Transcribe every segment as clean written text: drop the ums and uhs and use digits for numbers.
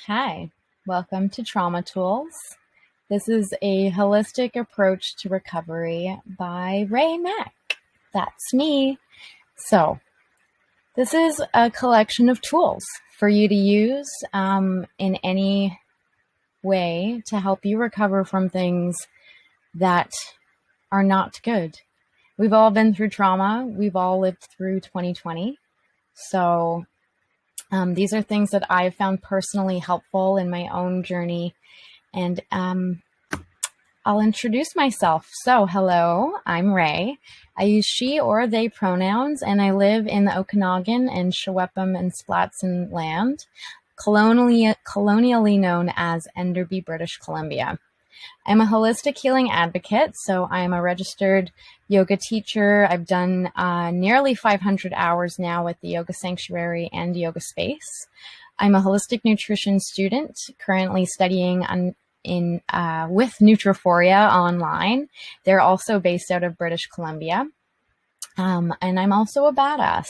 Hi, welcome to Trauma Tools. This is a holistic approach to recovery by Ray Mack. That's me. So, this is a collection of tools for you to use in any way to help you recover from things that are not good. We've all been through trauma. We've all lived through 2020. So, these are things that I've found personally helpful in my own journey. And I'll introduce myself. So, hello, I'm Ray. I use she or they pronouns, and I live in the Okanagan and Shewepem and Splatson land, colonially known as Enderby, British Columbia. I'm a holistic healing advocate, so I'm a registered yoga teacher. I've done nearly 500 hours now with the Yoga Sanctuary and Yoga Space. I'm a holistic nutrition student, currently studying with Nutrophoria online. They're also based out of British Columbia. And I'm also a badass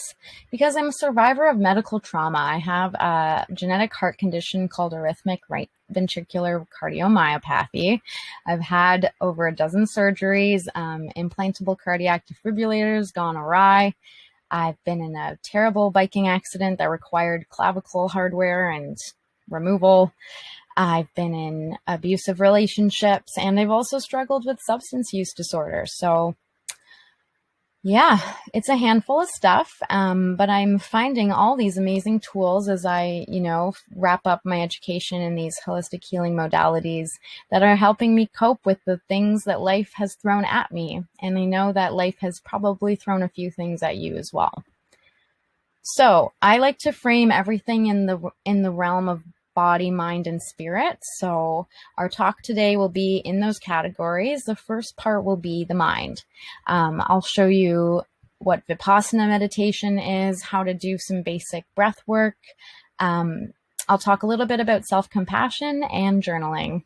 because I'm a survivor of medical trauma. I have a genetic heart condition called arrhythmic right ventricular cardiomyopathy. I've had over a dozen surgeries, implantable cardiac defibrillators gone awry. I've been in a terrible biking accident that required clavicle hardware and removal. I've been in abusive relationships, and I've also struggled with substance use disorder. So yeah, it's a handful of stuff, but I'm finding all these amazing tools as I, wrap up my education in these holistic healing modalities that are helping me cope with the things that life has thrown at me. And I know that life has probably thrown a few things at you as well. So I like to frame everything in the realm of body, mind, and spirit. So our talk today will be in those categories. The first part will be the mind. I'll show you what Vipassana meditation is, how to do some basic breath work. I'll talk a little bit about self-compassion and journaling.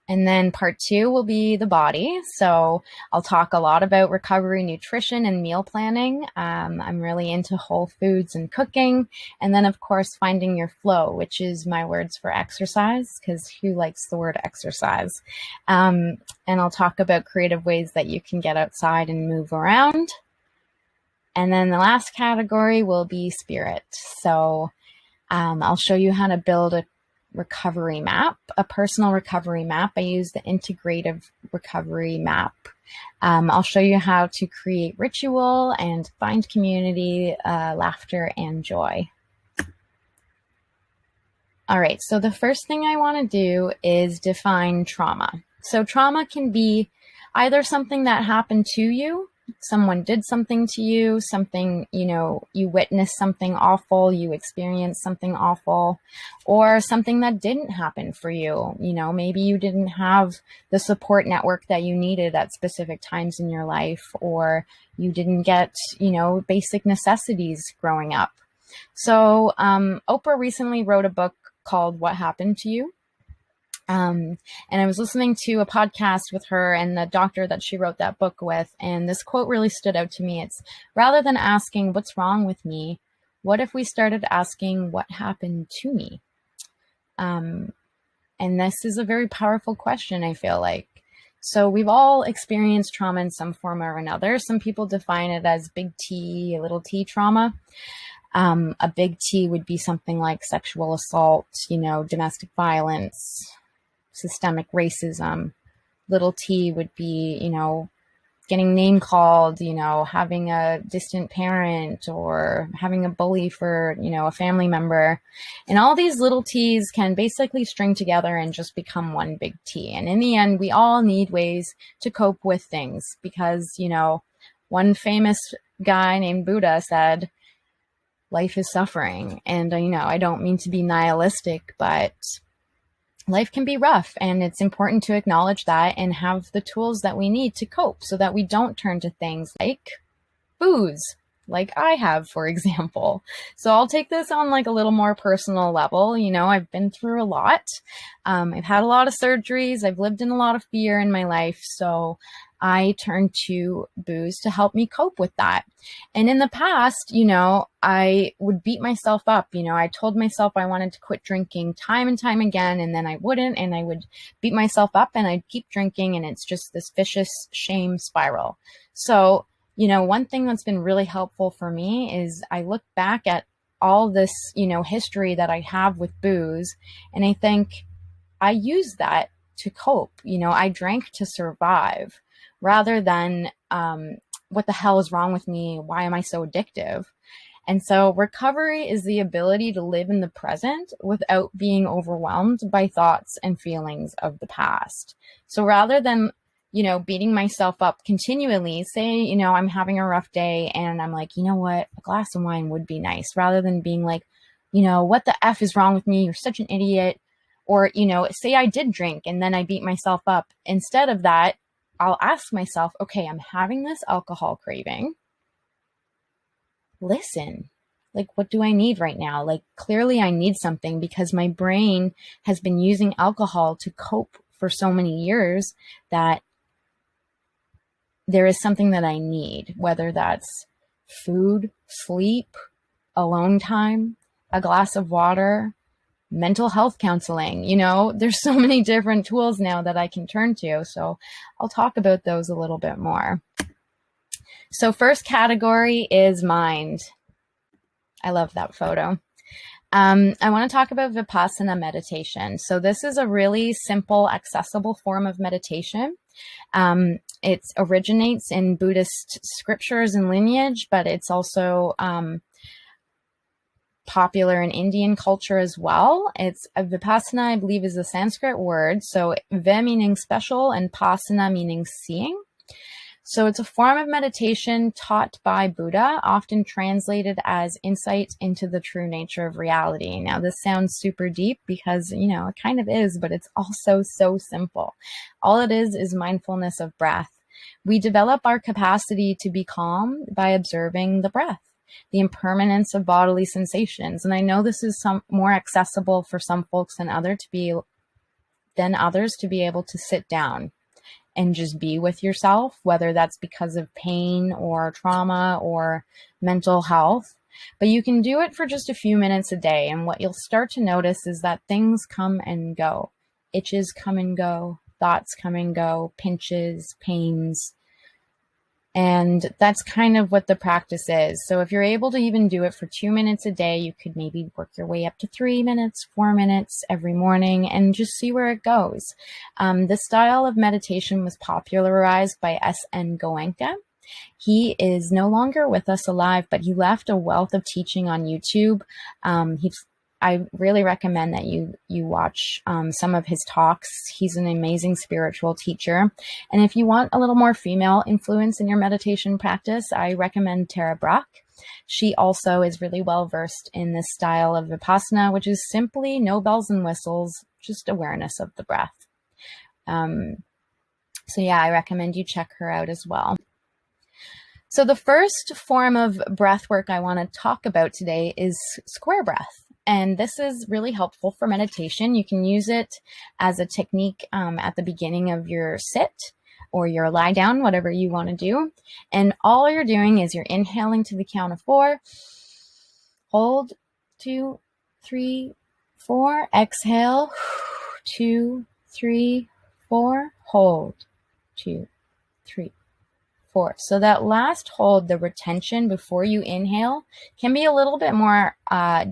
And then part 2 will be the body. So I'll talk a lot about recovery, nutrition, and meal planning. I'm really into whole foods and cooking. And then, of course, finding your flow, which is my words for exercise, because who likes the word exercise? And I'll talk about creative ways that you can get outside and move around. And then the last category will be spirit. So I'll show you how to build a recovery map, a personal recovery map. I use the integrative recovery map. I'll show you how to create ritual and find community, laughter, and joy. All right, so the first thing I want to do is define trauma. So trauma can be either something that happened to you, someone did something to you, something, you witnessed something awful, you experienced something awful, or something that didn't happen for you. Maybe you didn't have the support network that you needed at specific times in your life, or you didn't get, basic necessities growing up. So Oprah recently wrote a book called What Happened to You? And I was listening to a podcast with her and the doctor that she wrote that book with. And this quote really stood out to me. It's, rather than asking what's wrong with me, what if we started asking what happened to me? And this is a very powerful question, I feel like. So we've all experienced trauma in some form or another. Some people define it as big T, little t trauma. A big T would be something like sexual assault, domestic violence, systemic racism. Little t would be, getting name called, having a distant parent or having a bully for, a family member. And all these little t's can basically string together and just become one big T. And in the end, we all need ways to cope with things because, one famous guy named Buddha said, life is suffering. And, I don't mean to be nihilistic, but life can be rough, and it's important to acknowledge that and have the tools that we need to cope so that we don't turn to things like booze, like I have, for example. So I'll take this on like a little more personal level. I've been through a lot. I've had a lot of surgeries. I've lived in a lot of fear in my life. So I turned to booze to help me cope with that. And in the past, I would beat myself up. I told myself I wanted to quit drinking time and time again, and then I wouldn't, and I would beat myself up and I'd keep drinking, and it's just this vicious shame spiral. So, one thing that's been really helpful for me is I look back at all this, history that I have with booze, and I think I use that to cope. I drank to survive rather than what the hell is wrong with me? Why am I so addictive? And so recovery is the ability to live in the present without being overwhelmed by thoughts and feelings of the past. So rather than, beating myself up continually, say, I'm having a rough day and I'm like, you know what, a glass of wine would be nice, rather than being like, what the F is wrong with me? You're such an idiot. Or, say I did drink and then I beat myself up. Instead of that, I'll ask myself, okay, I'm having this alcohol craving. Listen, like, what do I need right now? Like, clearly I need something because my brain has been using alcohol to cope for so many years that there is something that I need, whether that's food, sleep, alone time, a glass of water, mental health counseling. There's so many different tools now that I can turn to. So I'll talk about those a little bit more. So first category is mind. I love that photo. I want to talk about Vipassana meditation. So this is a really simple, accessible form of meditation. It originates in Buddhist scriptures and lineage, but it's also popular in Indian culture as well. It's Vipassana, I believe, is a Sanskrit word. So Ve meaning special and Passana meaning seeing. So it's a form of meditation taught by Buddha, often translated as insight into the true nature of reality. Now, this sounds super deep because, it kind of is, but it's also so simple. All it is mindfulness of breath. We develop our capacity to be calm by observing the breath, the impermanence of bodily sensations. And I know this is more accessible for some folks than others to be able to sit down and just be with yourself, whether that's because of pain or trauma or mental health. But you can do it for just a few minutes a day. And what you'll start to notice is that things come and go. Itches come and go, thoughts come and go, pinches, pains. And that's kind of what the practice is. So if you're able to even do it for 2 minutes a day, you could maybe work your way up to 3 minutes, 4 minutes every morning and just see where it goes. This style of meditation was popularized by S.N. Goenka. He is no longer with us alive, but he left a wealth of teaching on YouTube. I really recommend that you watch some of his talks. He's an amazing spiritual teacher. And if you want a little more female influence in your meditation practice, I recommend Tara Brach. She also is really well versed in this style of Vipassana, which is simply no bells and whistles, just awareness of the breath. So yeah, I recommend you check her out as well. So the first form of breath work I want to talk about today is square breath. And this is really helpful for meditation. You can use it as a technique at the beginning of your sit or your lie down, whatever you want to do. And all you're doing is you're inhaling to the count of 4. Hold, 2, 3, 4. Exhale, 2, 3, 4. Hold, 2, 3, 4. So that last hold, the retention before you inhale, can be a little bit more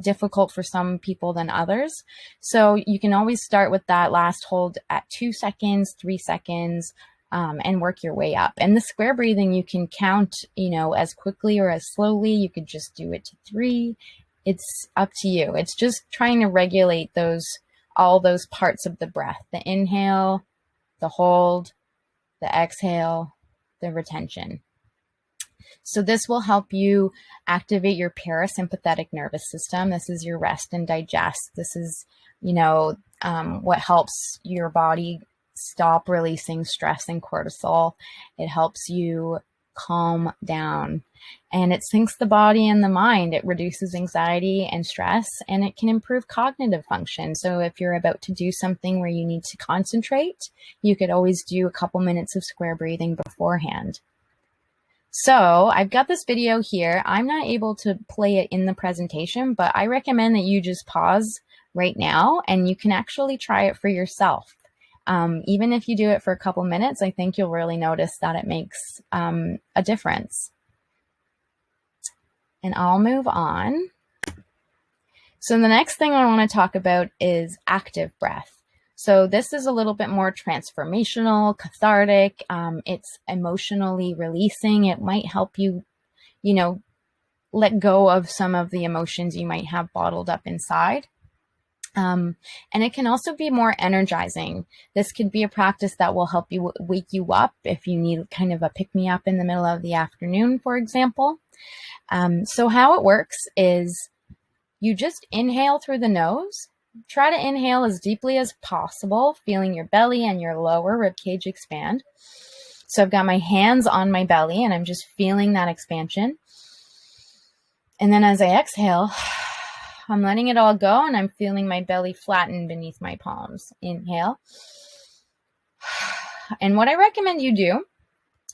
difficult for some people than others. So you can always start with that last hold at 2 seconds, 3 seconds, and work your way up. And the square breathing, you can count, as quickly or as slowly. You could just do it to 3. It's up to you. It's just trying to regulate all those parts of the breath: the inhale, the hold, the exhale, the retention. So this will help you activate your parasympathetic nervous system. This is your rest and digest. This is, what helps your body stop releasing stress and cortisol. It helps you calm down. And it syncs the body and the mind. It reduces anxiety and stress, and it can improve cognitive function. So if you're about to do something where you need to concentrate, you could always do a couple minutes of square breathing beforehand. So I've got this video here. I'm not able to play it in the presentation, but I recommend that you just pause right now and you can actually try it for yourself. Even if you do it for a couple minutes, I think you'll really notice that it makes a difference. And I'll move on. So the next thing I want to talk about is active breath. So this is a little bit more transformational, cathartic. It's emotionally releasing. It might help you, let go of some of the emotions you might have bottled up inside. And it can also be more energizing. This could be a practice that will help you wake you up if you need kind of a pick-me-up in the middle of the afternoon, for example. So how it works is you just inhale through the nose. Try to inhale as deeply as possible, feeling your belly and your lower rib cage expand. So I've got my hands on my belly and I'm just feeling that expansion. And then as I exhale, I'm letting it all go and I'm feeling my belly flatten beneath my palms. Inhale. And what I recommend you do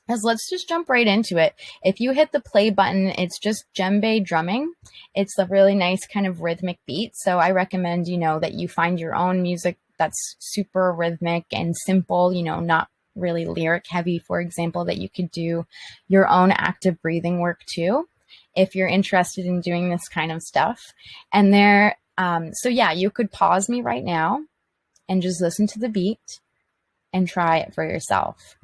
is let's just jump right into it. If you hit the play button, it's just djembe drumming. It's a really nice kind of rhythmic beat. So I recommend, that you find your own music that's super rhythmic and simple, not really lyric heavy, for example, that you could do your own active breathing work too, if you're interested in doing this kind of stuff. And you could pause me right now and just listen to the beat and try it for yourself.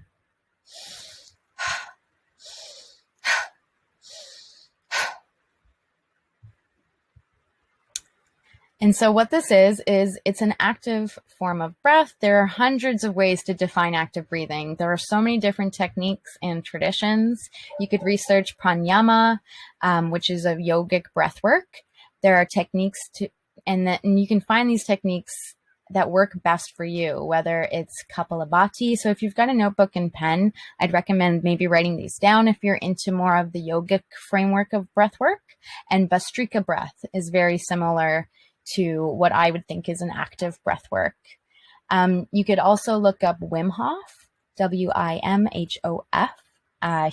And so what this is it's an active form of breath. There are hundreds of ways to define active breathing. There are so many different techniques and traditions. You could research pranayama, which is a yogic breath work. There are techniques and you can find these techniques that work best for you, whether it's Kapalabhati. So if you've got a notebook and pen, I'd recommend maybe writing these down if you're into more of the yogic framework of breath work. And Bhastrika breath is very similar to what I would think is an active breath work. You could also look up Wim Hof, Wimhof.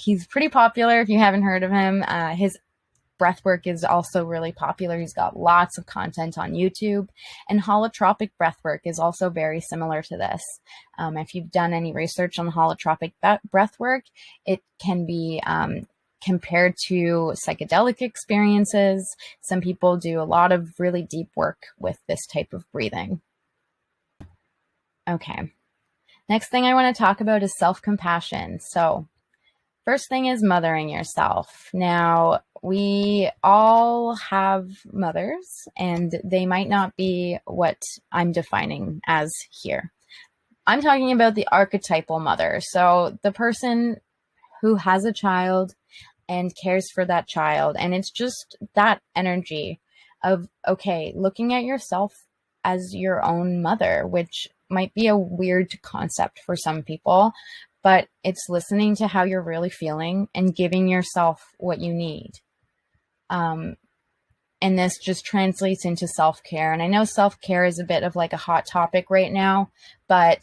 He's pretty popular if you haven't heard of him. His breath work is also really popular. He's got lots of content on YouTube. And holotropic breath work is also very similar to this. If you've done any research on holotropic breath work, it can be compared to psychedelic experiences. Some people do a lot of really deep work with this type of breathing. Okay. Next thing I want to talk about is self-compassion. So first thing is mothering yourself. Now, we all have mothers, and they might not be what I'm defining as here. I'm talking about the archetypal mother. So the person who has a child and cares for that child. And it's just that energy of, okay, looking at yourself as your own mother, which might be a weird concept for some people, but it's listening to how you're really feeling and giving yourself what you need. And this just translates into self-care. And I know self-care is a bit of like a hot topic right now, but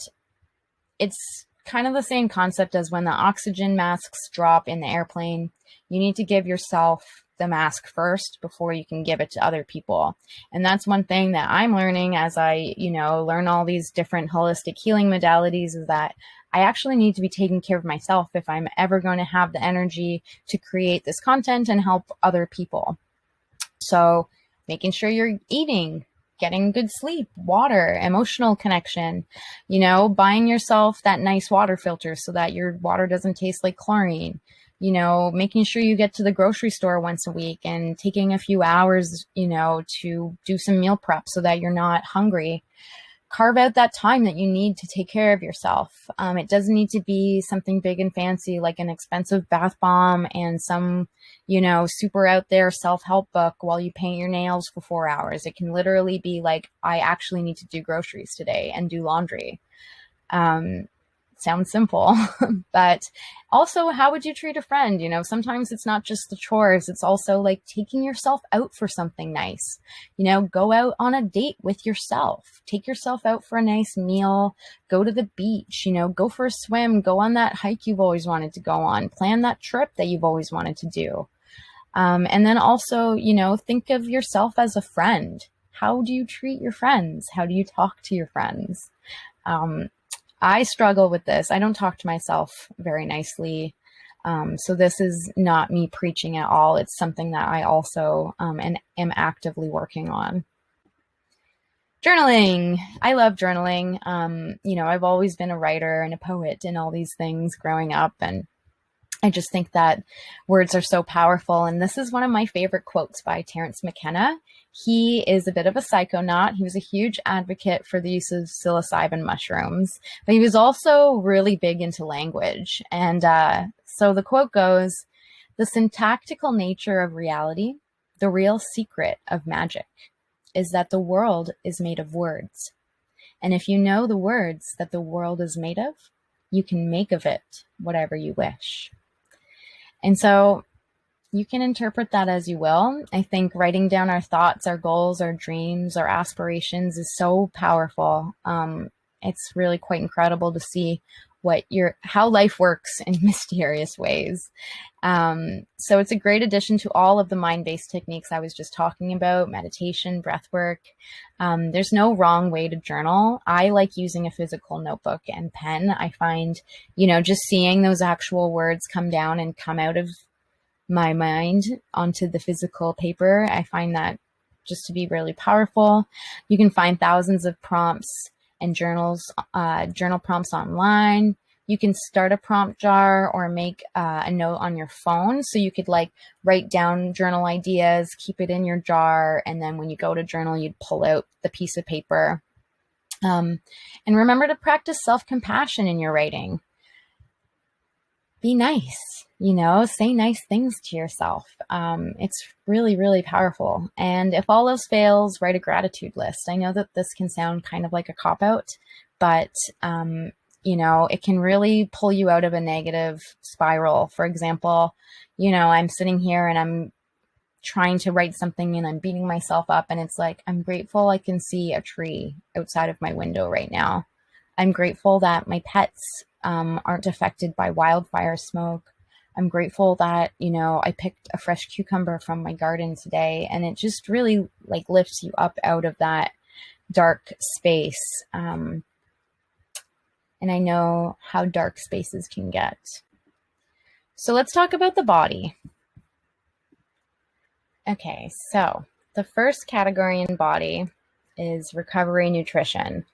it's kind of the same concept as when the oxygen masks drop in the airplane. You need to give yourself the mask first before you can give it to other people. And that's one thing that I'm learning as I, learn all these different holistic healing modalities, is that I actually need to be taking care of myself if I'm ever going to have the energy to create this content and help other people. So making sure you're eating, getting good sleep, water, emotional connection, buying yourself that nice water filter so that your water doesn't taste like chlorine, making sure you get to the grocery store once a week and taking a few hours, to do some meal prep so that you're not hungry. Carve out that time that you need to take care of yourself. It doesn't need to be something big and fancy like an expensive bath bomb and some, super out there self-help book while you paint your nails for 4 hours. It can literally be like, I actually need to do groceries today and do laundry. sounds simple, but also, how would you treat a friend? Sometimes it's not just the chores. It's also like taking yourself out for something nice. Go out on a date with yourself, take yourself out for a nice meal, go to the beach, go for a swim, go on that hike you've always wanted to go on, plan that trip that you've always wanted to do. And then also, think of yourself as a friend. How do you treat your friends? How do you talk to your friends? I struggle with this. I don't talk to myself very nicely. So this is not me preaching at all. It's something that I also am actively working on. Journaling. I love journaling. I've always been a writer and a poet and all these things growing up. And I just think that words are so powerful. And this is one of my favorite quotes by Terence McKenna. He is a bit of a psychonaut. He was a huge advocate for the use of psilocybin mushrooms, but he was also really big into language. And so the quote goes, "The syntactical nature of reality, the real secret of magic, is that the world is made of words. And if you know the words that the world is made of, you can make of it whatever you wish." And so you can interpret that as you will. I think writing down our thoughts, our goals, our dreams, our aspirations is so powerful. It's really quite incredible to see how life works in mysterious ways. So it's a great addition to all of the mind-based techniques I was just talking about, meditation, breathwork. There's no wrong way to journal. I like using a physical notebook and pen. I find, just seeing those actual words come down and come out of my mind onto the physical paper, I find that just to be really powerful. You can find thousands of prompts and journal prompts online. You can start a prompt jar or make a note on your phone. So you could write down journal ideas, keep it in your jar. And then when you go to journal, you'd pull out the piece of paper. And remember to practice self-compassion in your writing. Be nice, say nice things to yourself. It's really, really powerful. And if all else fails, write a gratitude list. I know that this can sound kind of like a cop-out, but, it can really pull you out of a negative spiral. For example, I'm sitting here and I'm trying to write something and I'm beating myself up, and it's like, I'm grateful I can see a tree outside of my window right now. I'm grateful that my pets aren't affected by wildfire smoke. I'm grateful that, I picked a fresh cucumber from my garden today, and it just really lifts you up out of that dark space. And I know how dark spaces can get. So let's talk about the body. Okay, so the first category in body is recovery nutrition.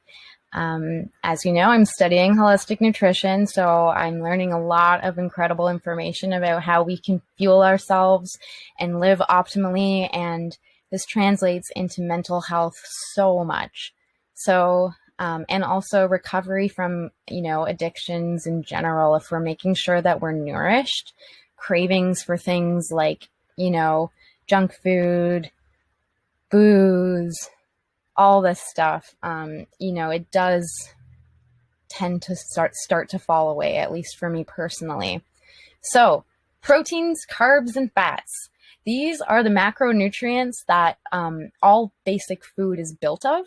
As you know, I'm studying holistic nutrition, so I'm learning a lot of incredible information about how we can fuel ourselves and live optimally, and this translates into mental health so much. So, and also recovery from, addictions in general. If we're making sure that we're nourished, cravings for things like, junk food, booze, all this stuff, it does tend to start to fall away, at least for me personally. So proteins, carbs, and fats. These are the macronutrients that all basic food is built of.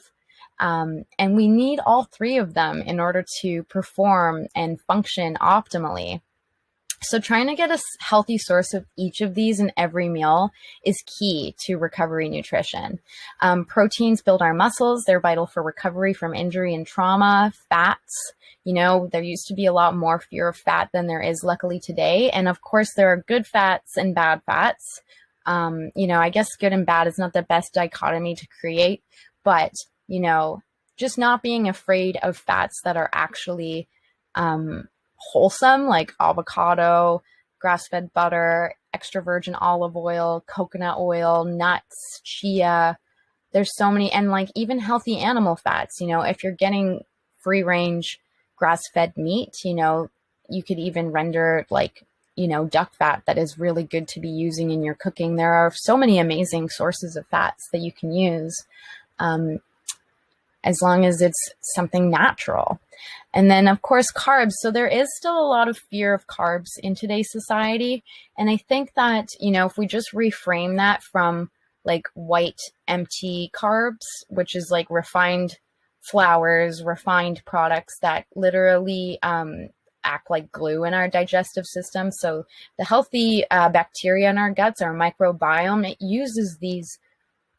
And we need all three of them in order to perform and function optimally. So trying to get a healthy source of each of these in every meal is key to recovery nutrition. Proteins build our muscles. They're vital for recovery from injury and trauma. Fats, there used to be a lot more fear of fat than there is luckily today. And of course, there are good fats and bad fats. I guess good and bad is not the best dichotomy to create, but, just not being afraid of fats that are actually wholesome, like avocado, grass-fed butter, extra virgin olive oil, coconut oil, nuts, chia. There's so many, and even healthy animal fats. If you're getting free-range grass-fed meat, you could even render duck fat that is really good to be using in your cooking. There are so many amazing sources of fats that you can use. as long as it's something natural. And then, of course, carbs. So there is still a lot of fear of carbs in today's society. And I think that, if we just reframe that from like white, empty carbs, which is like refined flours, refined products that literally act like glue in our digestive system. So the healthy bacteria in our guts, our microbiome, it uses these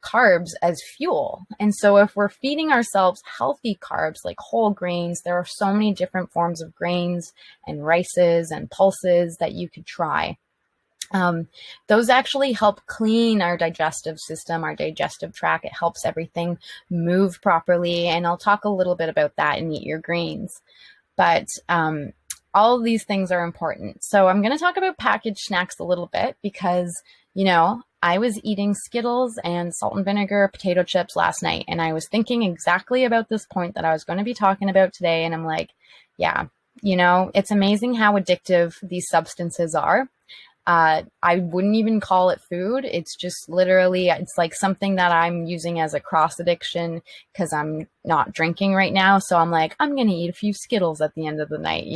carbs as fuel. And so if we're feeding ourselves healthy carbs like whole grains, there are so many different forms of grains and rices and pulses that you could try. Those actually help clean our digestive system, our digestive tract. It helps everything move properly. And I'll talk a little bit about that in Eat Your Greens. But all of these things are important. So I'm going to talk about packaged snacks a little bit because, I was eating Skittles and salt and vinegar potato chips last night, and I was thinking exactly about this point that I was going to be talking about today. And I'm like, yeah, it's amazing how addictive these substances are. I wouldn't even call it food. It's just literally, it's like something that I'm using as a cross addiction because I'm not drinking right now. So I'm like, I'm going to eat a few Skittles at the end of the night,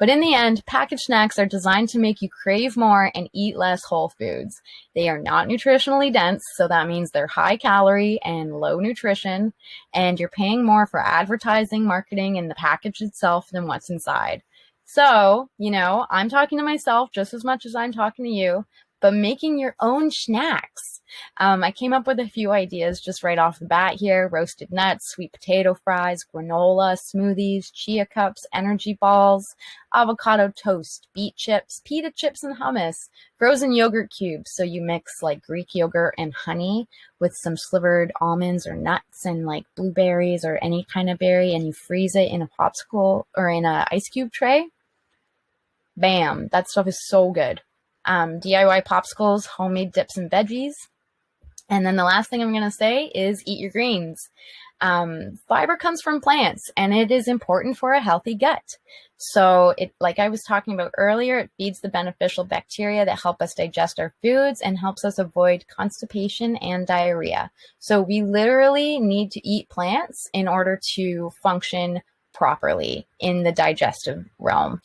But in the end, packaged snacks are designed to make you crave more and eat less whole foods. They are not nutritionally dense. So that means they're high calorie and low nutrition. And you're paying more for advertising, marketing, and the package itself than what's inside. So, I'm talking to myself just as much as I'm talking to you, but making your own snacks. I came up with a few ideas just right off the bat here: roasted nuts, sweet potato fries, granola, smoothies, chia cups, energy balls, avocado toast, beet chips, pita chips and hummus, frozen yogurt cubes. So you mix like Greek yogurt and honey with some slivered almonds or nuts and like blueberries or any kind of berry, and you freeze it in a popsicle or in a ice cube tray. Bam, that stuff is so good. DIY popsicles, homemade dips and veggies. And then the last thing I'm going to say is eat your greens. Fiber comes from plants, and it is important for a healthy gut. So like I was talking about earlier, it feeds the beneficial bacteria that help us digest our foods and helps us avoid constipation and diarrhea. So we literally need to eat plants in order to function properly in the digestive realm.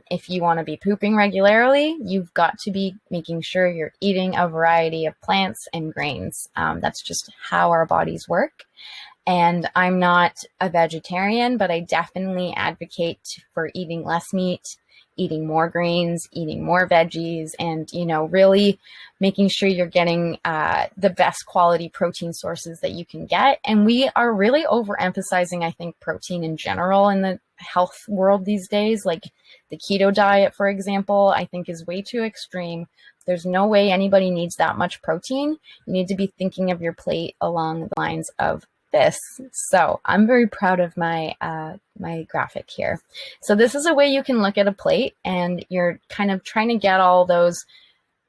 If you want to be pooping regularly, you've got to be making sure you're eating a variety of plants and grains. That's just how our bodies work. And I'm not a vegetarian, but I definitely advocate for eating less meat, eating more greens, eating more veggies, and, really making sure you're getting the best quality protein sources that you can get. And we are really overemphasizing, I think, protein in general in the health world these days. Like the keto diet, for example, I think is way too extreme. There's no way anybody needs that much protein. You need to be thinking of your plate along the lines of this. So I'm very proud of my my graphic here. So this is a way you can look at a plate, and you're kind of trying to get all those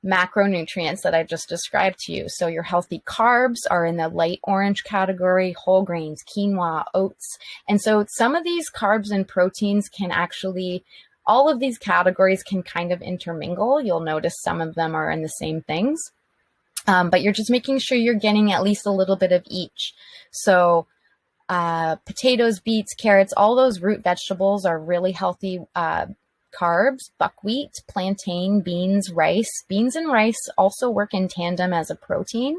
macronutrients that I just described to you. So your healthy carbs are in the light orange category: whole grains, quinoa, oats. And so some of these carbs and proteins can actually, all of these categories can kind of intermingle. You'll notice some of them are in the same things. But you're just making sure you're getting at least a little bit of each. So potatoes, beets, carrots, all those root vegetables are really healthy carbs. Buckwheat, plantain, beans, rice. Beans and rice also work in tandem as a protein.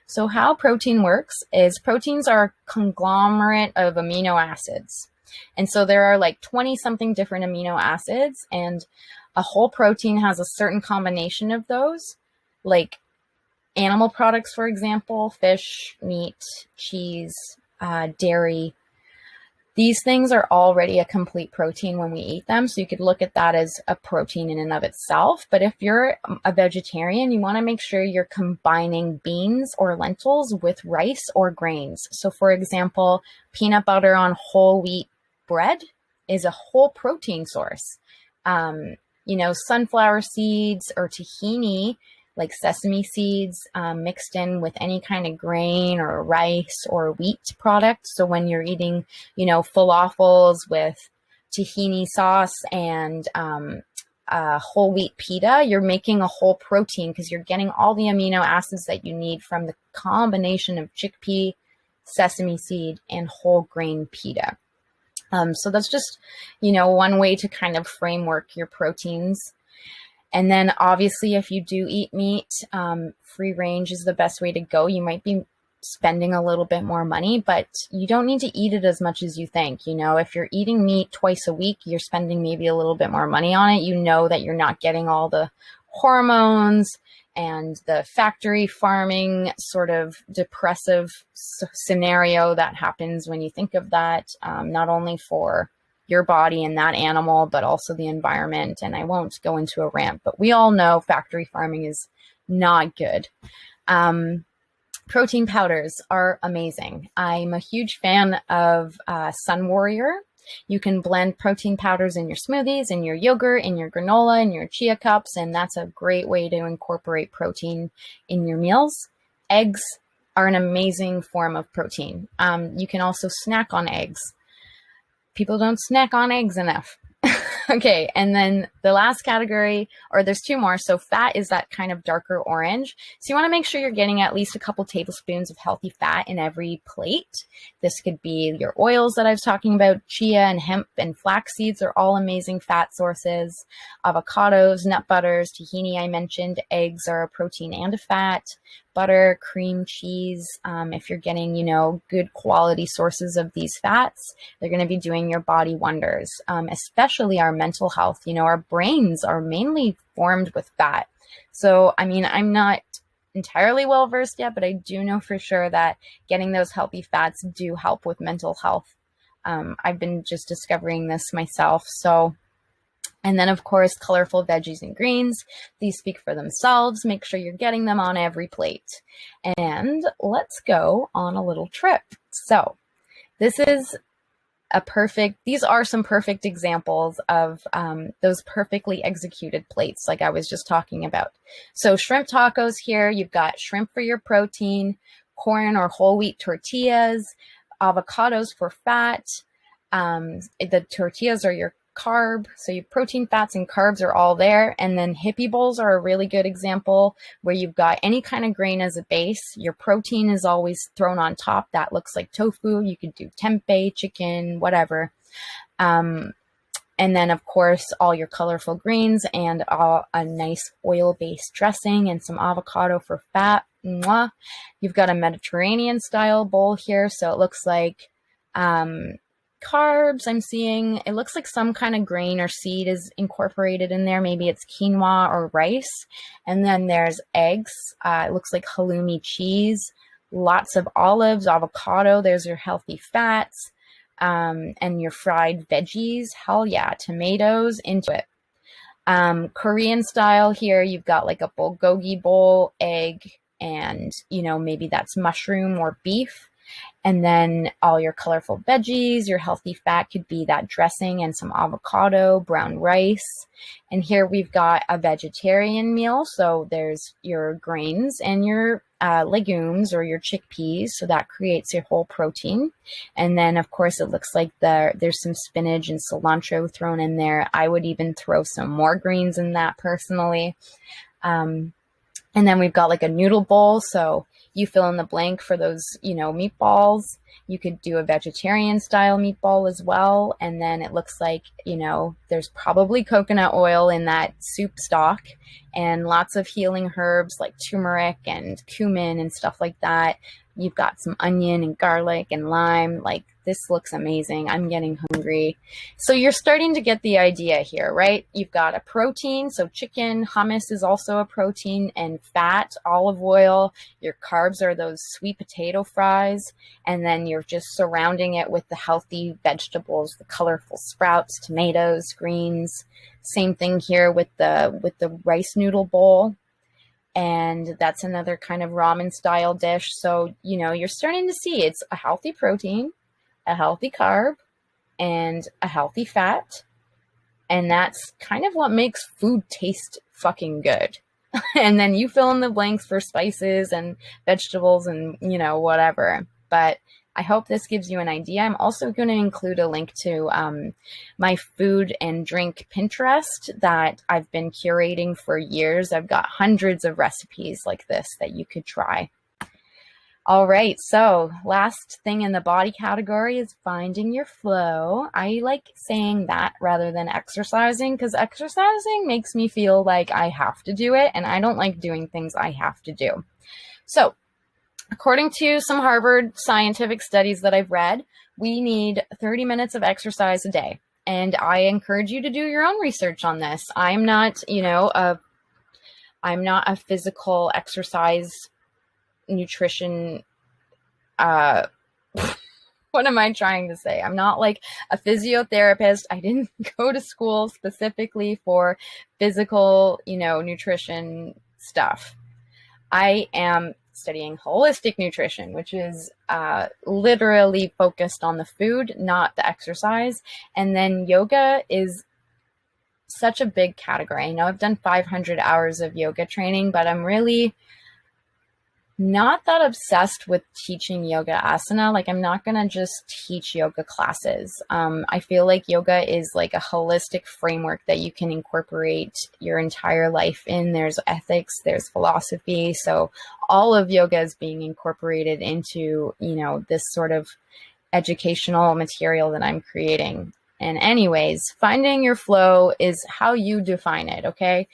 So how protein works is proteins are a conglomerate of amino acids. And so there are like 20 something different amino acids, and a whole protein has a certain combination of those. Like animal products, for example, fish, meat, cheese, dairy. These things are already a complete protein when we eat them. So you could look at that as a protein in and of itself. But if you're a vegetarian, you want to make sure you're combining beans or lentils with rice or grains. So for example, peanut butter on whole wheat bread is a whole protein source. Sunflower seeds or tahini, like sesame seeds, mixed in with any kind of grain or rice or wheat product. So when you're eating, falafels with tahini sauce and whole wheat pita, you're making a whole protein because you're getting all the amino acids that you need from the combination of chickpea, sesame seed, and whole grain pita. So that's just, one way to kind of framework your proteins. And then obviously, if you do eat meat, free range is the best way to go. You might be spending a little bit more money, but you don't need to eat it as much as you think. If you're eating meat twice a week, you're spending maybe a little bit more money on it. You know that you're not getting all the hormones and the factory farming sort of depressive scenario that happens when you think of that, not only for your body and that animal, but also the environment. And I won't go into a rant, but we all know factory farming is not good. Protein powders are amazing. I'm a huge fan of Sun Warrior. You can blend protein powders in your smoothies, in your yogurt, in your granola, in your chia cups, and that's a great way to incorporate protein in your meals. Eggs are an amazing form of protein. You can also snack on eggs. People don't snack on eggs enough. Okay, and then the last category, or there's two more. So fat is that kind of darker orange. So you want to make sure you're getting at least a couple tablespoons of healthy fat in every plate. This could be your oils that I was talking about. Chia and hemp and flax seeds are all amazing fat sources. Avocados, nut butters, tahini I mentioned. Eggs are a protein and a fat. Butter, cream, cheese. If you're getting, good quality sources of these fats, they're going to be doing your body wonders, especially our mental health. Our brains are mainly formed with fat. So, I'm not entirely well versed yet, but I do know for sure that getting those healthy fats do help with mental health. I've been just discovering this myself. So, and then, of course, colorful veggies and greens. These speak for themselves. Make sure you're getting them on every plate. And let's go on a little trip. So these are some perfect examples of those perfectly executed plates like I was just talking about. So shrimp tacos here, you've got shrimp for your protein, corn or whole wheat tortillas, avocados for fat. The tortillas are your carb. So your protein, fats, and carbs are all there. And then hippie bowls are a really good example where you've got any kind of grain as a base. Your protein is always thrown on top. That looks like tofu. You could do tempeh, chicken, whatever. And then, of course, all your colorful greens and a nice oil-based dressing and some avocado for fat. Mwah. You've got a Mediterranean style bowl here. So it looks like carbs. I'm seeing it looks like some kind of grain or seed is incorporated in there. Maybe it's quinoa or rice. And then there's eggs. It looks like halloumi cheese, lots of olives, avocado. There's your healthy fats, and your fried veggies. Hell yeah, tomatoes into it. Korean style here, you've got like a bulgogi bowl, egg, and maybe that's mushroom or beef. And then all your colorful veggies, your healthy fat could be that dressing and some avocado, brown rice. And here we've got a vegetarian meal. So there's your grains and your legumes or your chickpeas. So that creates your whole protein. And then, of course, it looks like there's some spinach and cilantro thrown in there. I would even throw some more greens in that personally. And then we've got like a noodle bowl. So you fill in the blank for those, meatballs. You could do a vegetarian style meatball as well. And then it looks like, there's probably coconut oil in that soup stock and lots of healing herbs like turmeric and cumin and stuff like that. You've got some onion and garlic and lime. Like, this looks amazing. I'm getting hungry. So you're starting to get the idea here, right? You've got a protein. So chicken, hummus is also a protein, and fat, olive oil. Your carbs are those sweet potato fries. And then you're just surrounding it with the healthy vegetables, the colorful sprouts, tomatoes, greens. Same thing here with the rice noodle bowl. And that's another kind of ramen style dish. So, you're starting to see it's a healthy protein, a healthy carb, and a healthy fat. And that's kind of what makes food taste fucking good. And then you fill in the blanks for spices and vegetables and, whatever. But I hope this gives you an idea. I'm also going to include a link to my food and drink Pinterest that I've been curating for years. I've got hundreds of recipes like this that you could try. All right, so last thing in the body category is finding your flow. I like saying that rather than exercising, because exercising makes me feel like I have to do it, and I don't like doing things I have to do. So, according to some Harvard scientific studies that I've read, we need 30 minutes of exercise a day. And I encourage you to do your own research on this. I'm not, I'm not a physical exercise nutrition what am I trying to say? I'm not like a physiotherapist. I didn't go to school specifically for physical, nutrition stuff. I am studying holistic nutrition, which is literally focused on the food, not the exercise. And then yoga is such a big category. I know I've done 500 hours of yoga training, but I'm really not that obsessed with teaching yoga asana. Like, I'm not going to just teach yoga classes. I feel like yoga is like a holistic framework that you can incorporate your entire life in. There's ethics, there's philosophy. So all of yoga is being incorporated into, this sort of educational material that I'm creating. And anyways, finding your flow is how you define it. Okay.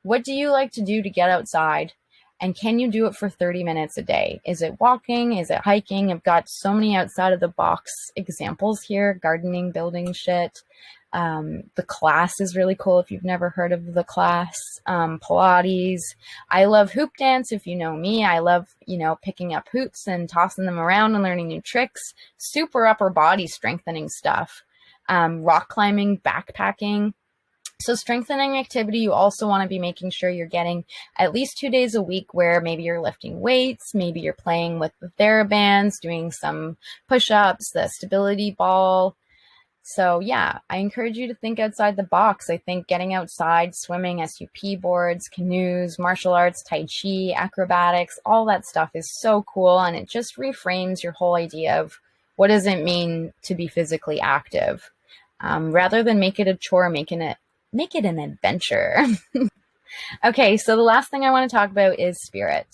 What do you like to do to get outside? And can you do it for 30 minutes a day? Is it walking? Is it hiking? I've got so many outside of the box examples here. Gardening, building shit. The class is really cool if you've never heard of the class. Pilates. I love hoop dance. If you know me, I love, picking up hoops and tossing them around and learning new tricks. Super upper body strengthening stuff. Rock climbing, backpacking. So strengthening activity, you also want to be making sure you're getting at least 2 days a week where maybe you're lifting weights, maybe you're playing with the TheraBands, doing some push-ups, the stability ball. So yeah, I encourage you to think outside the box. I think getting outside, swimming, SUP boards, canoes, martial arts, Tai Chi, acrobatics, all that stuff is so cool. And it just reframes your whole idea of what does it mean to be physically active. Rather than make it a chore, make it an adventure. Okay, so the last thing I want to talk about is spirit.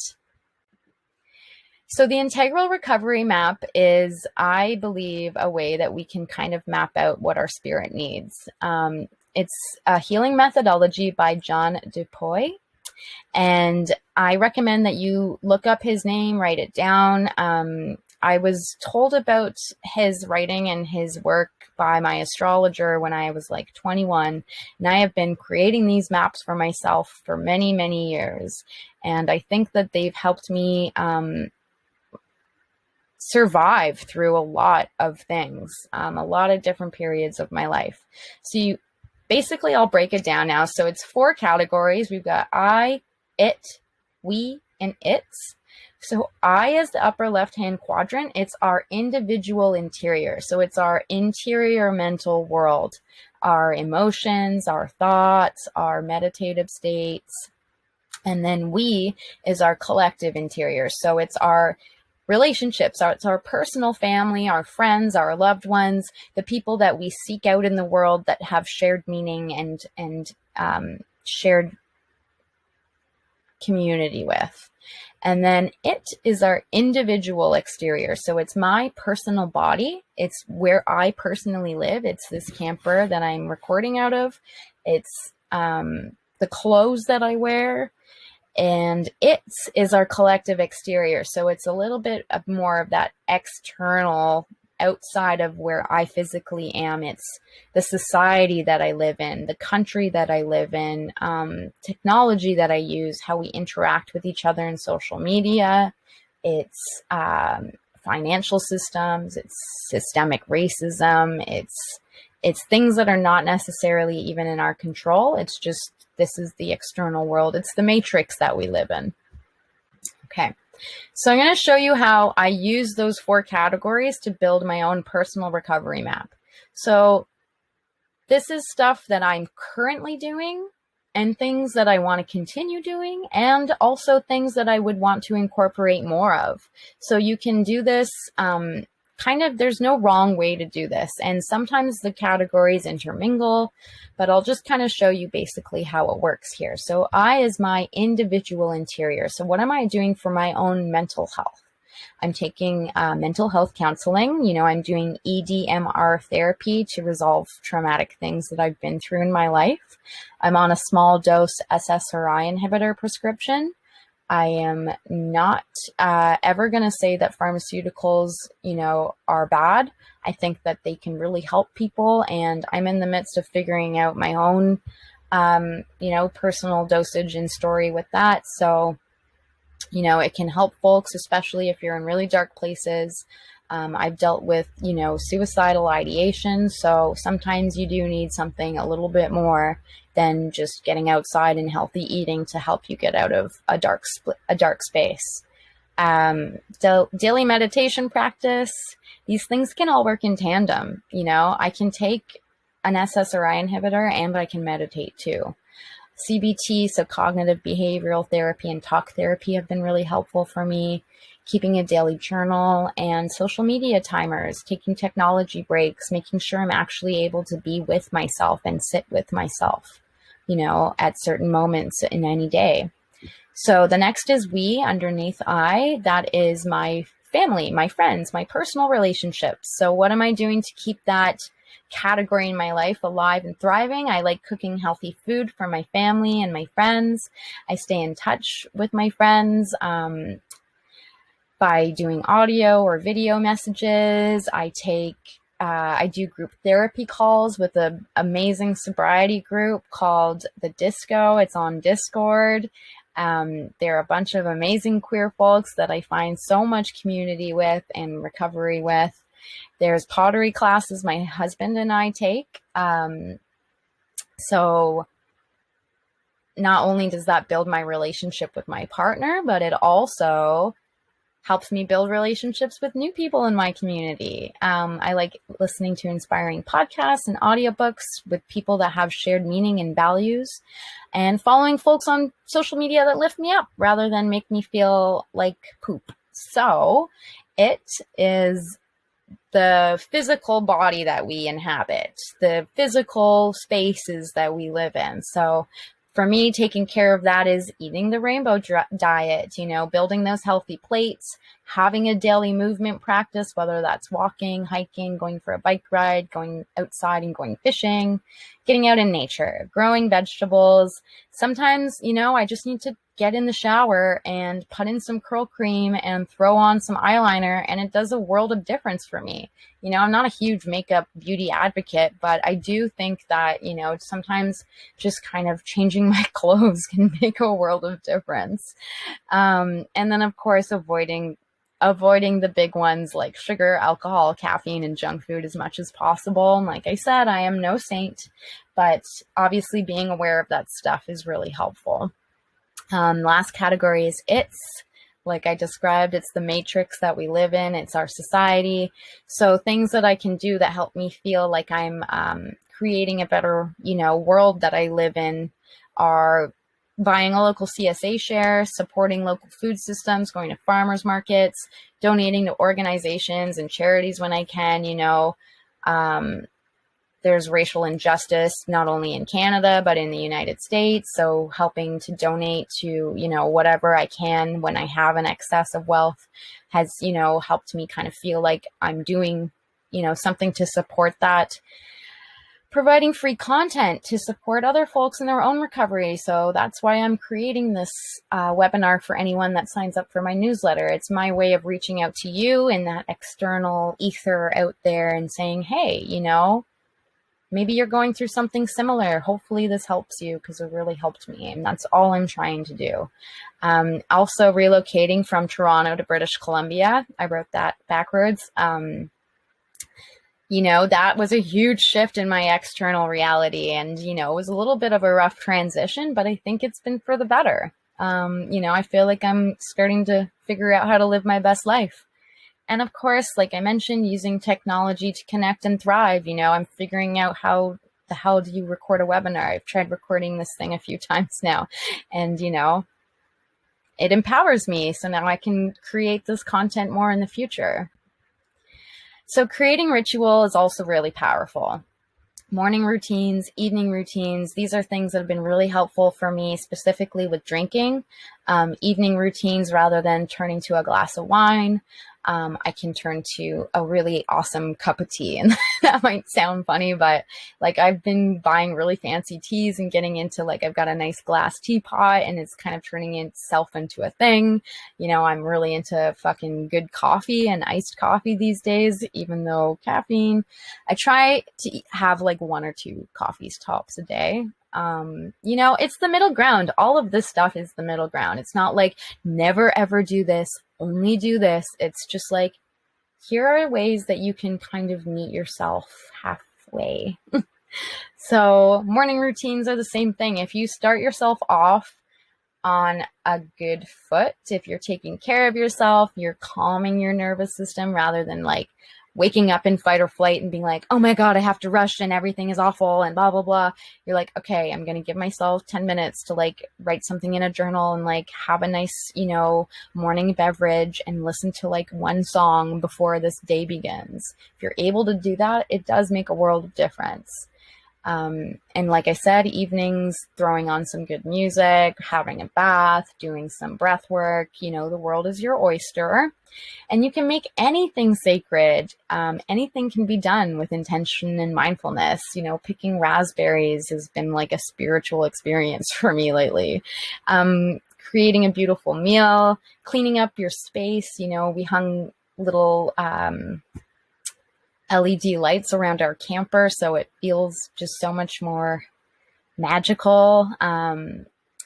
So the integral recovery map is, I believe, a way that we can kind of map out what our spirit needs. It's a healing methodology by John Dupuy. And I recommend that you look up his name, write it down. I was told about his writing and his work by my astrologer when I was like 21. And I have been creating these maps for myself for many, many years. And I think that they've helped me survive through a lot of things, a lot of different periods of my life. So basically, I'll break it down now. So it's 4 categories. We've got I, it, we, and its. So I is the upper left-hand quadrant. It's our individual interior. So it's our interior mental world, our emotions, our thoughts, our meditative states. And then we is our collective interior. So it's our relationships, it's our personal family, our friends, our loved ones, the people that we seek out in the world that have shared meaning and shared community with. And then it is our individual exterior. So it's my personal body. It's where I personally live. It's this camper that I'm recording out of. It's the clothes that I wear. And it is our collective exterior. So it's a little bit more of that external, outside of where I physically am. It's the society that I live in, the country that I live in, technology that I use, how we interact with each other in social media. It's financial systems. It's systemic racism. It's things that are not necessarily even in our control. It's just, this is the external world. It's the matrix that we live in. Okay. So I'm going to show you how I use those 4 categories to build my own personal recovery map. So this is stuff that I'm currently doing and things that I want to continue doing, and also things that I would want to incorporate more of. So you can do this there's no wrong way to do this. And sometimes the categories intermingle, but I'll just kind of show you basically how it works here. So I is my individual interior. So what am I doing for my own mental health? I'm taking mental health counseling. You know, I'm doing EDMR therapy to resolve traumatic things that I've been through in my life. I'm on a small dose SSRI inhibitor prescription. I am not ever going to say that pharmaceuticals, you know, are bad. I think that they can really help people, and I'm in the midst of figuring out my own, you know, personal dosage and story with that. So, you know, it can help folks, especially if you're in really dark places. I've dealt with, you know, suicidal ideation. So sometimes you do need something a little bit more than just getting outside and healthy eating to help you get out of a dark space. Daily meditation practice, these things can all work in tandem. You know, I can take an SSRI inhibitor and I can meditate too. CBT, so cognitive behavioral therapy and talk therapy, have been really helpful for me. Keeping a daily journal and social media timers, taking technology breaks, making sure I'm actually able to be with myself and sit with myself, you know, at certain moments in any day. So the next is we, underneath I. That is my family, my friends, my personal relationships. So what am I doing to keep that category in my life alive and thriving? I like cooking healthy food for my family and my friends. I stay in touch with my friends by doing audio or video messages. I do group therapy calls with an amazing sobriety group called The Disco. It's on Discord. There are a bunch of amazing queer folks that I find so much community with and recovery with. There's pottery classes my husband and I take. So not only does that build my relationship with my partner, but it also helps me build relationships with new people in my community. I like listening to inspiring podcasts and audiobooks with people that have shared meaning and values, and following folks on social media that lift me up rather than make me feel like poop. So it is the physical body that we inhabit, the physical spaces that we live in. So for me, taking care of that is eating the rainbow diet, you know, building those healthy plates, having a daily movement practice, whether that's walking, hiking, going for a bike ride, going outside and going fishing, getting out in nature, growing vegetables. Sometimes, you know, I just need to get in the shower and put in some curl cream and throw on some eyeliner, and it does a world of difference for me. You know, I'm not a huge makeup beauty advocate, but I do think that, you know, sometimes just kind of changing my clothes can make a world of difference. And then, of course, avoiding the big ones like sugar, alcohol, caffeine, and junk food as much as possible. And like I said, I am no saint, but obviously being aware of that stuff is really helpful. Last category is it's. Like I described, it's the matrix that we live in. It's our society. So things that I can do that help me feel like I'm creating a better, you know, world that I live in are buying a local CSA share, supporting local food systems, going to farmers markets, donating to organizations and charities when I can. You know, there's racial injustice, not only in Canada, but in the United States. So helping to donate to, you know, whatever I can when I have an excess of wealth has, you know, helped me kind of feel like I'm doing, you know, something to support that. Providing free content to support other folks in their own recovery. So that's why I'm creating this webinar for anyone that signs up for my newsletter. It's my way of reaching out to you in that external ether out there and saying, hey, you know, maybe you're going through something similar. Hopefully this helps you, because it really helped me. And that's all I'm trying to do. Also relocating from Toronto to British Columbia. I wrote that backwards. You know, that was a huge shift in my external reality. And, you know, it was a little bit of a rough transition, but I think it's been for the better. You know, I feel like I'm starting to figure out how to live my best life. And of course, like I mentioned, using technology to connect and thrive. You know, I'm figuring out how the hell do you record a webinar? I've tried recording this thing a few times now, and, you know, it empowers me. So now I can create this content more in the future. So creating ritual is also really powerful. morning routines, evening routines. These are things that have been really helpful for me, specifically with drinking. Evening routines, rather than turning to a glass of wine, I can turn to a really awesome cup of tea. And that might sound funny, but like I've been buying really fancy teas and getting into like, I've got a nice glass teapot and it's kind of turning itself into a thing. You know, I'm really into fucking good coffee and iced coffee these days, even though caffeine, I try to have like 1 or 2 coffees tops a day. You know, it's the middle ground. All of this stuff is the middle ground. It's not like never ever do this, only do this. It's just like, here are ways that you can kind of meet yourself halfway. So morning routines are the same thing. If you start yourself off on a good foot, if you're taking care of yourself, you're calming your nervous system rather than like waking up in fight or flight and being like, oh my God, I have to rush and everything is awful and blah, blah, blah. You're like, okay, I'm going to give myself 10 minutes to like write something in a journal and like have a nice, you know, morning beverage and listen to like one song before this day begins. If you're able to do that, it does make a world of difference. And like I said, evenings, throwing on some good music, having a bath, doing some breath work, you know, the world is your oyster. And you can make anything sacred. Anything can be done with intention and mindfulness. You know, picking raspberries has been like a spiritual experience for me lately. Creating a beautiful meal, cleaning up your space. You know, we hung little LED lights around our camper, so it feels just so much more magical.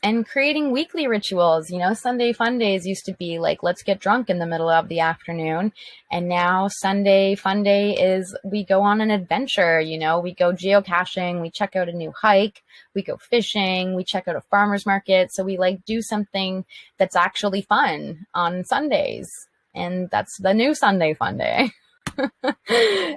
And creating weekly rituals. You know, Sunday fun days used to be like, let's get drunk in the middle of the afternoon. And now Sunday fun day is we go on an adventure. You know, we go geocaching, we check out a new hike, we go fishing, we check out a farmer's market. So we like do something that's actually fun on Sundays. And that's the new Sunday fun day.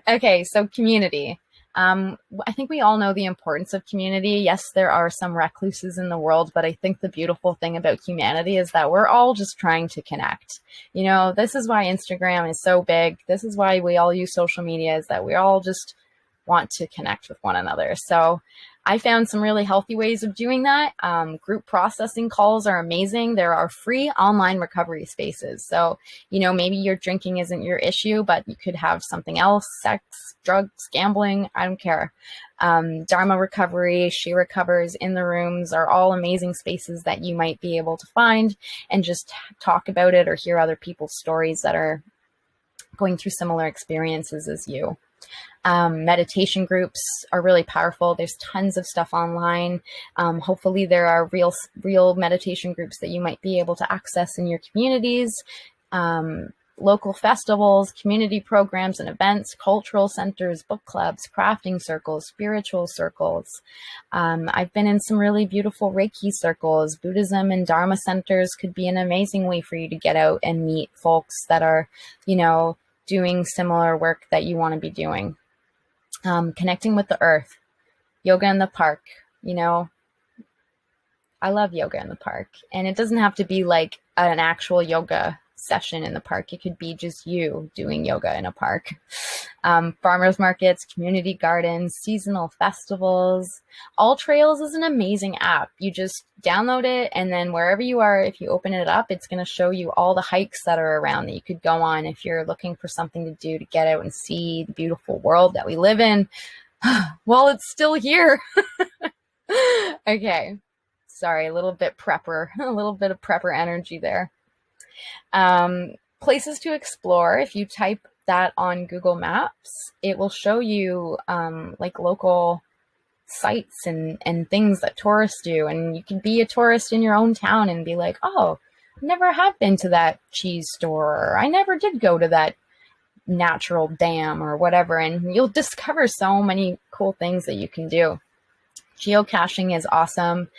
Okay, so community. I think we all know the importance of community. Yes, there are some recluses in the world, but I think the beautiful thing about humanity is that we're all just trying to connect. You know, this is why Instagram is so big. This is why we all use social media, is that we all just want to connect with one another. So I found some really healthy ways of doing that. Group processing calls are amazing. There are free online recovery spaces. So, you know, maybe your drinking isn't your issue, but you could have something else, sex, drugs, gambling, I don't care. Dharma recovery, She Recovers, In the Rooms are all amazing spaces that you might be able to find and just talk about it or hear other people's stories that are going through similar experiences as you. Meditation groups are really powerful. There's tons of stuff online. Hopefully there are real meditation groups that you might be able to access in your communities. Local festivals, community programs and events, cultural centers, book clubs, crafting circles, spiritual circles. I've been in some really beautiful Reiki circles. Buddhism and Dharma centers could be an amazing way for you to get out and meet folks that are, you know, doing similar work that you want to be doing. Connecting with the earth, yoga in the park. You know, I love yoga in the park, and it doesn't have to be like an actual yoga session in the park. It could be just you doing yoga in a park. Farmers markets, community gardens, seasonal festivals. All Trails is an amazing app. You just download it, and then wherever you are, if you open it up, it's going to show you all the hikes that are around that you could go on if you're looking for something to do to get out and see the beautiful world that we live in. Well, it's still here. Okay. Sorry, a little bit of prepper energy there. Places to explore. If you type that on Google Maps, it will show you like local sites and things that tourists do. And you can be a tourist in your own town and be like, oh, I never have been to that cheese store, or I never did go to that natural dam or whatever. And you'll discover so many cool things that you can do. Geocaching is awesome.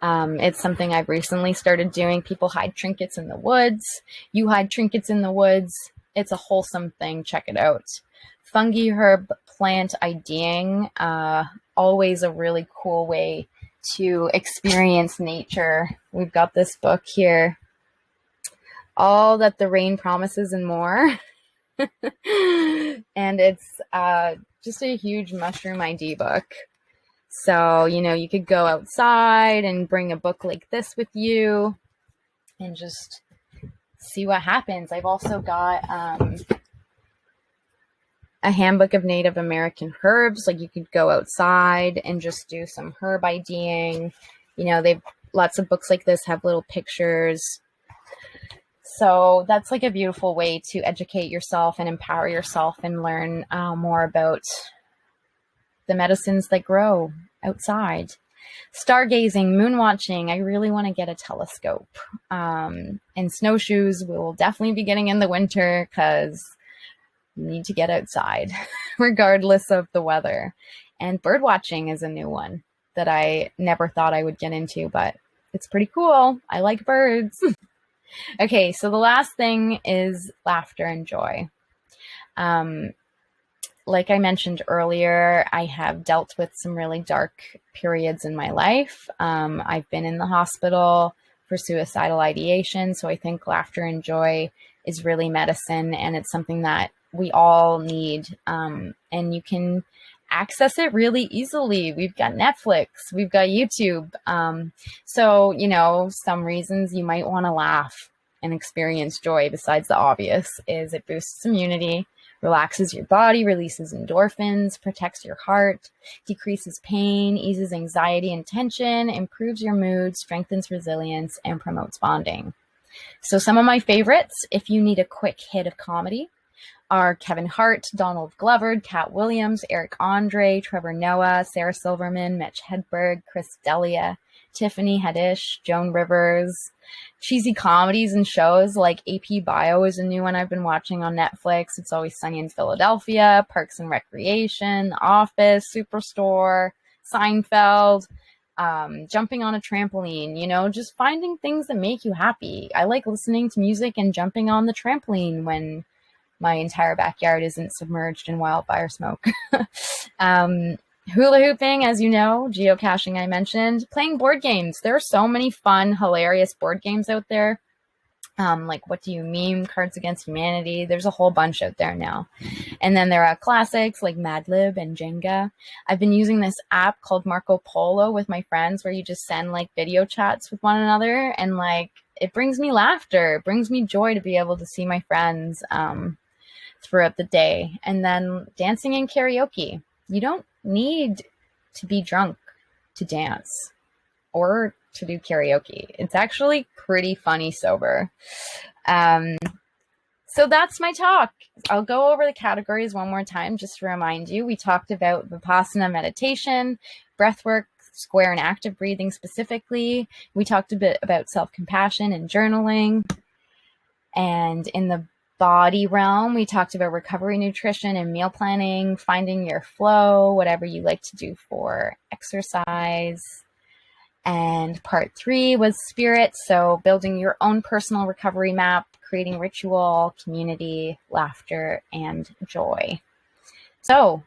It's something I've recently started doing. People hide trinkets in the woods. You hide trinkets in the woods. It's a wholesome thing. Check it out. Fungi herb plant IDing. Always a really cool way to experience nature. We've got this book here. All That the Rain Promises and More. And it's just a huge mushroom ID book. So, you could go outside and bring a book like this with you and just see what happens. I've also got a handbook of Native American herbs. Like, you could go outside and just do some herb IDing. They've lots of books like this have little pictures. So that's like a beautiful way to educate yourself and empower yourself and learn more about the medicines that grow outside. Stargazing, moon watching. I really want to get a telescope. And snowshoes we will definitely be getting in the winter because you need to get outside regardless of the weather. And bird watching is a new one that I never thought I would get into, but it's pretty cool. I like birds. Okay, so the last thing is laughter and joy. Like I mentioned earlier, I have dealt with some really dark periods in my life. I've been in the hospital for suicidal ideation, so I think laughter and joy is really medicine, and it's something that we all need. And you can access it really easily. We've got Netflix, we've got YouTube. So, some reasons you might want to laugh and experience joy besides the obvious is it boosts immunity, relaxes your body, releases endorphins, protects your heart, decreases pain, eases anxiety and tension, improves your mood, strengthens resilience, and promotes bonding. So some of my favorites, if you need a quick hit of comedy, are Kevin Hart, Donald Glover, Cat Williams, Eric Andre, Trevor Noah, Sarah Silverman, Mitch Hedberg, Chris D'Elia, Tiffany Haddish, Joan Rivers. Cheesy comedies and shows like AP Bio is a new one I've been watching on Netflix. It's Always Sunny in Philadelphia, Parks and Recreation, The Office, Superstore, Seinfeld, jumping on a trampoline, just finding things that make you happy. I like listening to music and jumping on the trampoline when my entire backyard isn't submerged in wildfire smoke. Hula hooping, as you know, geocaching I mentioned, playing board games. There are so many fun, hilarious board games out there. Like What Do You Meme, Cards Against Humanity. There's a whole bunch out there now. And then there are classics like Mad Lib and Jenga. I've been using this app called Marco Polo with my friends where you just send like video chats with one another. And like, it brings me laughter. It brings me joy to be able to see my friends throughout the day. And then dancing and karaoke. You don't need to be drunk to dance or to do karaoke. It's actually pretty funny sober. So that's my talk. I'll go over the categories one more time just to remind you. We talked about Vipassana meditation, breathwork, square and active breathing specifically. We talked a bit about self-compassion and journaling. And in the body realm, we talked about recovery nutrition and meal planning, finding your flow, whatever you like to do for exercise. And part 3 was spirit. So building your own personal recovery map, creating ritual, community, laughter, and joy. So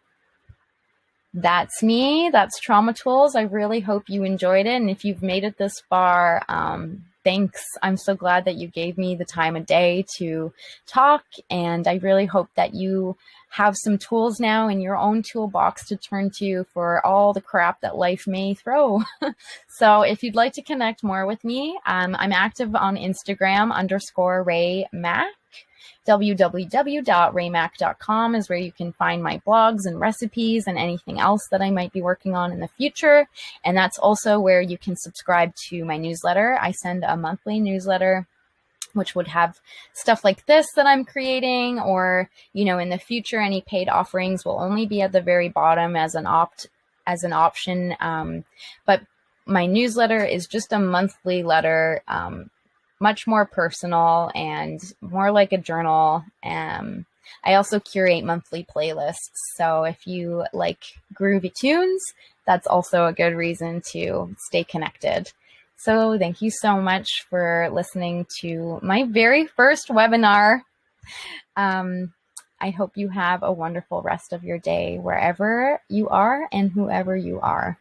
that's me. That's Trauma Tools. I really hope you enjoyed it. And if you've made it this far, thanks. I'm so glad that you gave me the time of day to talk. And I really hope that you have some tools now in your own toolbox to turn to for all the crap that life may throw. So if you'd like to connect more with me, I'm active on Instagram _RayMac. www.raymac.com is where you can find my blogs and recipes and anything else that I might be working on in the future. And that's also where you can subscribe to my newsletter. I send a monthly newsletter, which would have stuff like this that I'm creating, or, in the future, any paid offerings will only be at the very bottom as an option. But my newsletter is just a monthly letter, much more personal and more like a journal. I also curate monthly playlists. So if you like groovy tunes, that's also a good reason to stay connected. So thank you so much for listening to my very first webinar. I hope you have a wonderful rest of your day wherever you are and whoever you are.